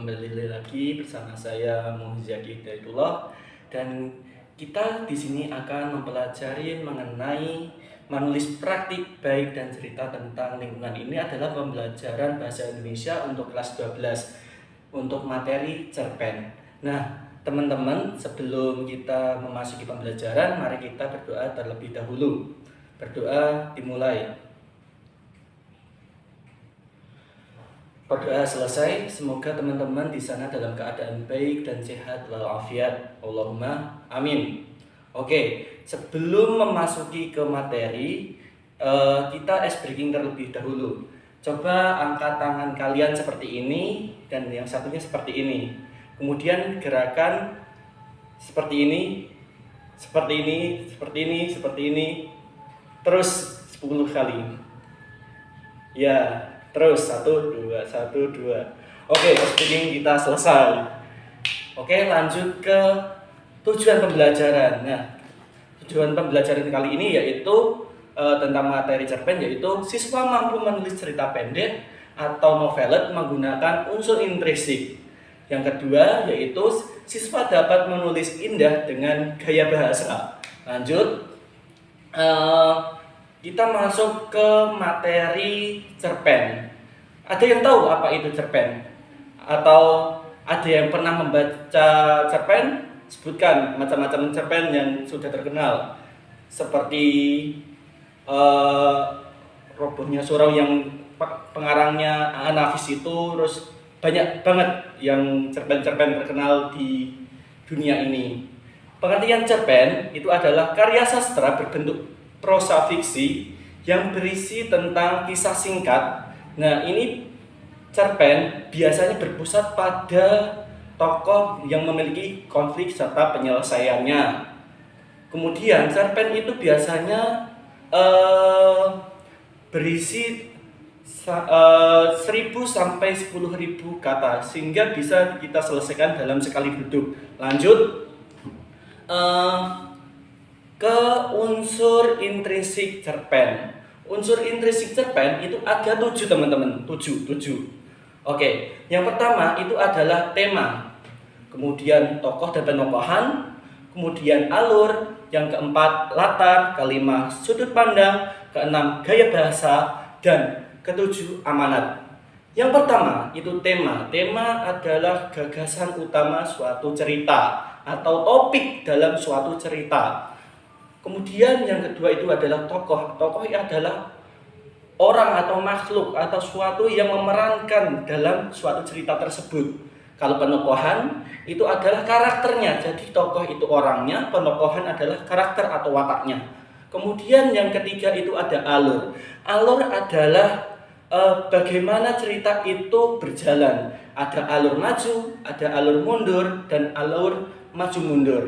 kembali lagi bersama saya Muhammad Hidayatullah, dan kita di sini akan mempelajari mengenai menulis praktik baik dan cerita tentang lingkungan. Ini adalah pembelajaran bahasa Indonesia untuk kelas 12 untuk materi cerpen. Nah, teman-teman, sebelum kita memasuki pembelajaran, mari kita berdoa terlebih dahulu. Berdoa dimulai. Berdoa selesai, semoga teman-teman di sana dalam keadaan baik dan sehat walafiat. Allahumma amin. Oke, sebelum memasuki ke materi, kita ice breaking terlebih dahulu. Coba angkat tangan kalian seperti ini dan yang satunya seperti ini. Kemudian gerakan seperti ini, seperti ini, seperti ini, seperti ini. Terus 10 kali. Ya. Terus 1, 2, 1, 2. Oke, speaking kita selesai. Oke, lanjut ke tujuan pembelajaran. Nah, tujuan pembelajaran kali ini yaitu tentang materi cerpen, yaitu siswa mampu menulis cerita pendek atau novelet menggunakan unsur intrinsik. Yang kedua yaitu siswa dapat menulis indah dengan gaya bahasa. Lanjut. Kita masuk ke materi cerpen. Ada yang tahu apa itu cerpen? Atau ada yang pernah membaca cerpen? Sebutkan macam-macam cerpen yang sudah terkenal. Seperti Robohnya Surau yang pengarangnya Nafis itu, terus banyak banget yang cerpen-cerpen terkenal di dunia ini. Pengertian cerpen itu adalah karya sastra berbentuk prosa fiksi yang berisi tentang kisah singkat. Nah, ini cerpen biasanya berpusat pada tokoh yang memiliki konflik serta penyelesaiannya. Kemudian cerpen itu biasanya berisi 1000 sampai 10.000 kata sehingga bisa kita selesaikan dalam sekali duduk. Lanjut ke unsur intrinsik cerpen. Unsur intrinsik cerpen itu ada 7, teman-teman. 7. Oke, yang pertama itu adalah tema. Kemudian tokoh dan penokohan. Kemudian alur. Yang keempat latar. Kelima sudut pandang. Keenam gaya bahasa. Dan ketujuh amanat. Yang pertama itu tema. Tema adalah gagasan utama suatu cerita atau topik dalam suatu cerita. Kemudian yang kedua itu adalah tokoh. Tokoh adalah orang atau makhluk atau suatu yang memerankan dalam suatu cerita tersebut. Kalau penokohan itu adalah karakternya. Jadi tokoh itu orangnya, penokohan adalah karakter atau wataknya. Kemudian yang ketiga itu ada alur. Alur adalah bagaimana cerita itu berjalan. Ada alur maju, ada alur mundur, dan alur maju mundur.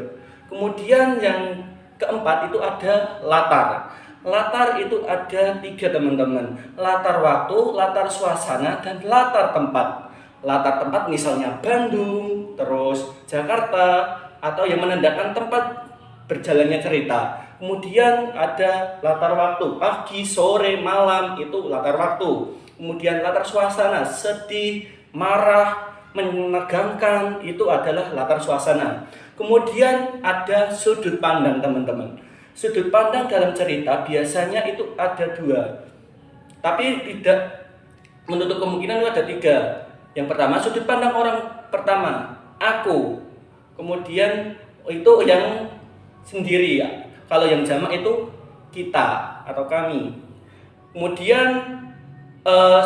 Kemudian yang keempat itu ada latar. Latar itu ada 3, teman-teman. Latar waktu, latar suasana, dan latar tempat. Latar tempat misalnya Bandung, terus Jakarta, atau yang menandakan tempat berjalannya cerita. Kemudian ada latar waktu, pagi, sore, malam, itu latar waktu. Kemudian latar suasana, sedih, marah, menegangkan, itu adalah latar suasana. Kemudian ada sudut pandang, teman-teman. Sudut pandang dalam cerita biasanya itu ada 2, tapi tidak menutup kemungkinan itu ada 3. Yang pertama sudut pandang orang pertama, aku. Kemudian itu yang sendiri ya. Kalau yang jamak itu kita atau kami. Kemudian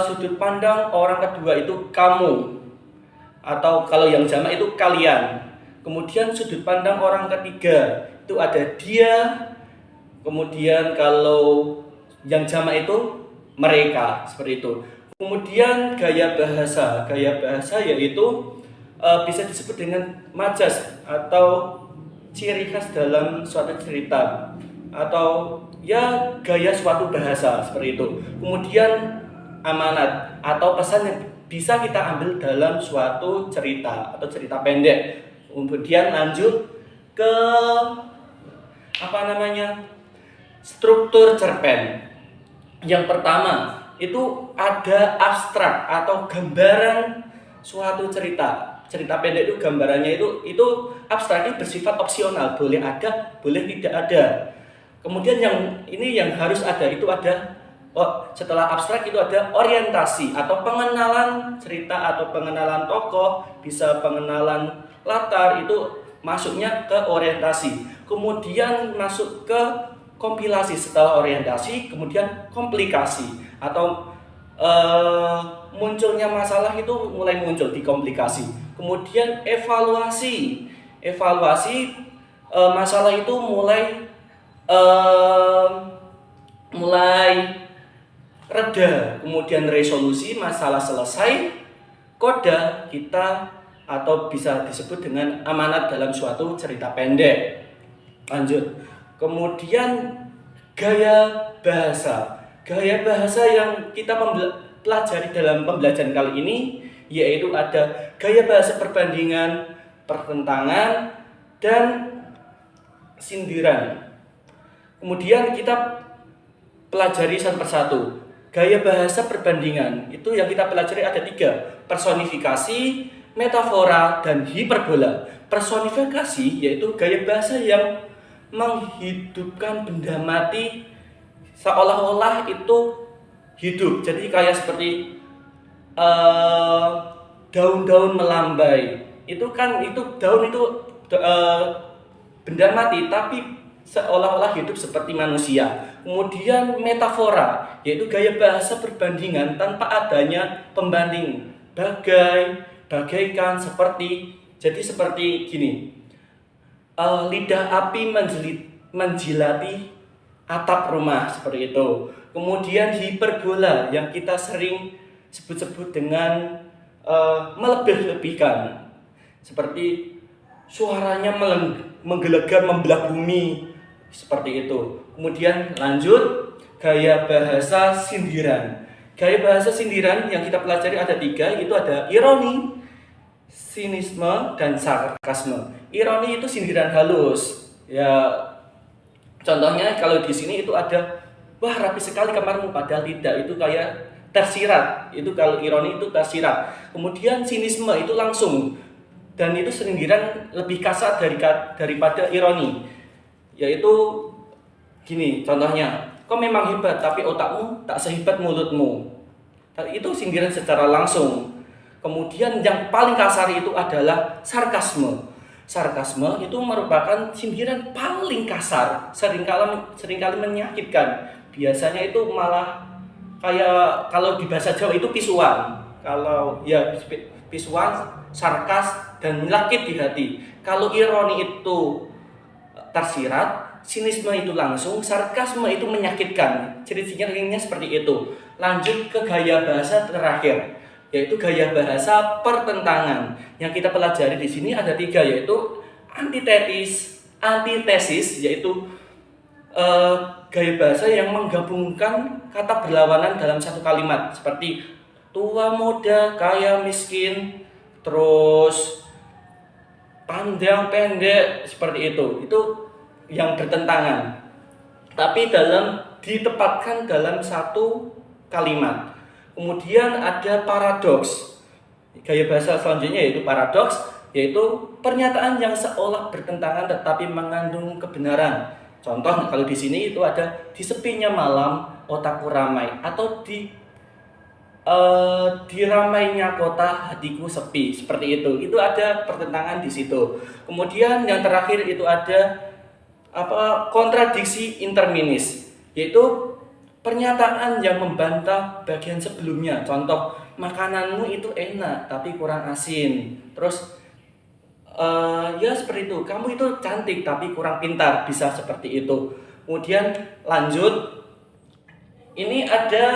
sudut pandang orang kedua itu kamu, atau kalau yang jamak itu kalian. Kemudian sudut pandang orang ketiga itu ada dia. Kemudian kalau yang jamak itu mereka, seperti itu. Kemudian gaya bahasa. Gaya bahasa yaitu bisa disebut dengan majas atau ciri khas dalam suatu cerita, atau ya gaya suatu bahasa, seperti itu. Kemudian amanat atau pesan yang bisa kita ambil dalam suatu cerita atau cerita pendek. Kemudian lanjut ke struktur cerpen. Yang pertama itu ada abstrak atau gambaran suatu cerita pendek itu gambarannya itu abstraknya bersifat opsional, boleh ada, boleh tidak ada. Kemudian yang harus ada itu ada setelah abstrak itu ada orientasi atau pengenalan cerita atau pengenalan tokoh, bisa pengenalan latar, itu masuknya ke orientasi. Kemudian masuk ke kompilasi setelah orientasi, kemudian komplikasi atau munculnya masalah itu mulai muncul di komplikasi. Kemudian evaluasi masalah itu mulai reda. Kemudian resolusi, masalah selesai, koda kita atau bisa disebut dengan amanat dalam suatu cerita pendek. Lanjut. Kemudian gaya bahasa yang kita pelajari dalam pembelajaran kali ini yaitu ada gaya bahasa perbandingan, pertentangan, dan sindiran. Kemudian kita pelajari satu persatu. Gaya bahasa perbandingan itu yang kita pelajari ada 3: personifikasi, metafora, dan hiperbola. Personifikasi yaitu gaya bahasa yang menghidupkan benda mati seolah-olah itu hidup. Jadi kayak seperti daun-daun melambai. Itu daun itu benda mati tapi seolah-olah hidup seperti manusia. Kemudian metafora yaitu gaya bahasa perbandingan tanpa adanya pembanding. Bagaikan, seperti. Jadi seperti gini. Lidah api menjilati atap rumah, seperti itu. Kemudian hiperbola yang kita sering sebut-sebut dengan melebih-lebihkan, seperti suaranya menggelegar membelah bumi, seperti itu. Kemudian lanjut gaya bahasa sindiran. Gaya bahasa sindiran yang kita pelajari ada 3, itu ada ironi, sinisme, dan sarkasme. Ironi itu sindiran halus. Ya, contohnya kalau di sini itu ada, wah rapi sekali kamarmu, padahal tidak, itu kayak tersirat. Itu kalau ironi itu tersirat. Kemudian sinisme itu langsung, dan itu sindiran lebih kasar daripada ironi. Yaitu gini contohnya, kau memang hebat tapi otakmu tak sehebat mulutmu. Itu sindiran secara langsung. Kemudian yang paling kasar itu adalah sarkasme. Sarkasme itu merupakan sindiran paling kasar, seringkali menyakitkan. Biasanya itu malah kayak kalau di bahasa Jawa itu pisuan. Kalau ya pisuan, sarkas, dan menyakit di hati. Kalau ironi itu tersirat, sinisme itu langsung, sarkasme itu menyakitkan. Ciri-cirinya seperti itu. Lanjut ke gaya bahasa terakhir, yaitu gaya bahasa pertentangan. Yang kita pelajari di sini ada 3, yaitu antitesis, yaitu gaya bahasa yang menggabungkan kata berlawanan dalam satu kalimat, seperti tua muda, kaya miskin, terus panjang pendek, seperti itu. Itu yang bertentangan, tapi ditempatkan dalam satu kalimat. Kemudian ada paradoks. Gaya bahasa selanjutnya yaitu paradoks, yaitu pernyataan yang seolah bertentangan tetapi mengandung kebenaran. Contoh kalau di sini itu ada di sepinya malam otakku ramai, atau di ramainya kota hatiku sepi, seperti itu. Itu ada pertentangan di situ. Kemudian yang terakhir itu ada kontradiksi interminis, yaitu pernyataan yang membantah bagian sebelumnya. Contoh, makananmu itu enak tapi kurang asin. Terus ya seperti itu, kamu itu cantik tapi kurang pintar, bisa seperti itu. Kemudian lanjut, ini ada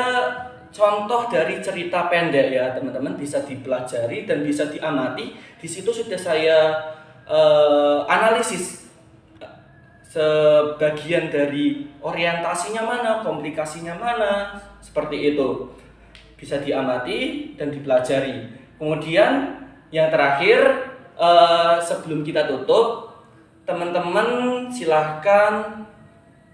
contoh dari cerita pendek ya teman-teman, bisa dipelajari dan bisa diamati. Di situ sudah saya analisis sebagian dari orientasinya mana, komplikasinya mana, seperti itu. Bisa diamati dan dipelajari. Kemudian yang terakhir, sebelum kita tutup, teman-teman silahkan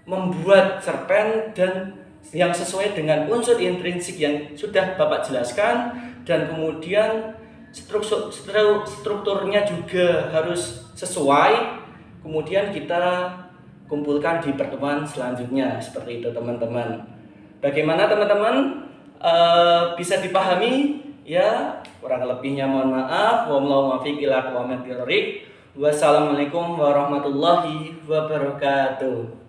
membuat cerpen dan yang sesuai dengan unsur intrinsik yang sudah Bapak jelaskan, dan kemudian strukturnya juga harus sesuai. Kemudian kita kumpulkan di pertemuan selanjutnya seperti itu teman-teman. Bagaimana teman-teman? Bisa dipahami ya? Kurang lebihnya mohon maaf. Wassalamualaikum warahmatullahi wabarakatuh.